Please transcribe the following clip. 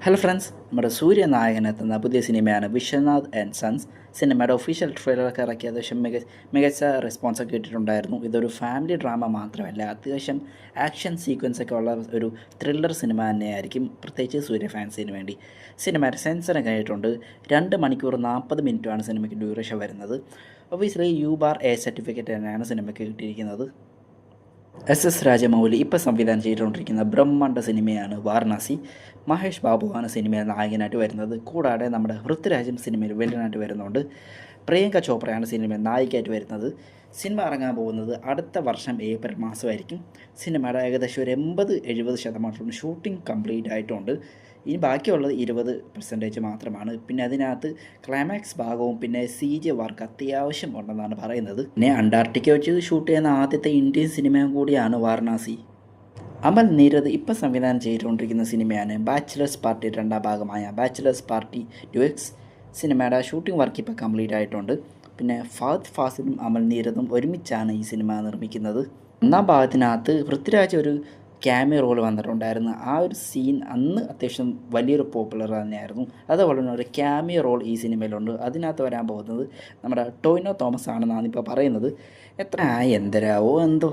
Hello friends, നമ്മുടെ സൂര്യനായകനെത്തുന്ന പുതിയ സിനിമയാണ് വിശ്വനാഥ് ആൻഡ് സൺസ്. സിനിമയുടെ ഒഫീഷ്യൽ ട്രെയിലറൊക്കെ ഇറക്കി അത്യാവശ്യം മികച്ച റെസ്പോൺസൊക്കെ കിട്ടിയിട്ടുണ്ടായിരുന്നു. ഇതൊരു ഫാമിലി ഡ്രാമ മാത്രമല്ല, അത്യാവശ്യം ആക്ഷൻ സീക്വൻസൊക്കെ ഉള്ള ഒരു ത്രില്ലർ സിനിമ തന്നെയായിരിക്കും, പ്രത്യേകിച്ച് സൂര്യ ഫാൻസിന് വേണ്ടി. സിനിമയുടെ സെൻസറൊക്കെ ആയിട്ടുണ്ട്. 2 മണിക്കൂർ 40 മിനിറ്റുമാണ് സിനിമയ്ക്ക് ഡ്യൂറേഷൻ വരുന്നത്. ഒബിയസ്ലി U/A സർട്ടിഫിക്കറ്റ് തന്നെയാണ് സിനിമയ്ക്ക് കിട്ടിയിരിക്കുന്നത്. SS രാജമൗലി ഇപ്പോൾ സംവിധാനം ചെയ്തുകൊണ്ടിരിക്കുന്ന ബ്രഹ്മാണ്ഡ സിനിമയാണ് വാരണാസി. മഹേഷ് ബാബുവാണ് സിനിമയിൽ നായകനായിട്ട് വരുന്നത്. കൂടാതെ നമ്മുടെ പൃഥ്വിരാജും സിനിമയിൽ വില്ലനായിട്ട് വരുന്നുണ്ട്. പ്രിയങ്ക ചോപ്രയാണ് സിനിമയിൽ നായികയായിട്ട് വരുന്നത്. സിനിമ ഇറങ്ങാൻ പോകുന്നത് അടുത്ത വർഷം ഏപ്രിൽ മാസമായിരിക്കും. സിനിമയുടെ ഏകദേശം ഒരു 80-70% ഷൂട്ടിംഗ് കംപ്ലീറ്റ് ആയിട്ടുണ്ട്. ഇനി ബാക്കിയുള്ളത് 20% മാത്രമാണ്. പിന്നെ അതിനകത്ത് ക്ലൈമാക്സ് ഭാഗവും പിന്നെ CG വർക്ക് അത്യാവശ്യം ഉണ്ടെന്നാണ് പറയുന്നത്. പിന്നെ അന്റാർട്ടിക്ക വെച്ച് ഷൂട്ട് ചെയ്യുന്ന ആദ്യത്തെ ഇന്ത്യൻ സിനിമയും കൂടിയാണ് വാരണാസി. അമൽ നീരദ് ഇപ്പോൾ സംവിധാനം ചെയ്തുകൊണ്ടിരിക്കുന്ന സിനിമയാണ് ബാച്ചിലേഴ്സ് പാർട്ടി 2ാം ഭാഗമായ ബാച്ചിലേഴ്സ് പാർട്ടി ഡ്യുവക്സ്. സിനിമയുടെ ഷൂട്ടിംഗ് വർക്ക് ഇപ്പോൾ കംപ്ലീറ്റ് ആയിട്ടുണ്ട്. പിന്നെ ഫഹദ് ഫാസിലും അമൽ നീരദും ഒരുമിച്ചാണ് ഈ സിനിമ നിർമ്മിക്കുന്നത്. 1ാം ഭാഗത്തിനകത്ത് പൃഥ്വിരാജ് ഒരു ക്യാമിയോ റോൾ വന്നിട്ടുണ്ടായിരുന്നു. ആ ഒരു സീൻ അന്ന് അത്യാവശ്യം വലിയൊരു പോപ്പുലർ തന്നെയായിരുന്നു. അതുപോലെ തന്നെ ഒരു ക്യാമിയോ റോൾ ഈ സിനിമയിലുണ്ട്. അതിനകത്ത് വരാൻ പോകുന്നത് നമ്മുടെ ടോവിനോ തോമസ് ആണെന്നാണ് ഇപ്പോൾ പറയുന്നത്. എന്തരാവോ എന്തോ.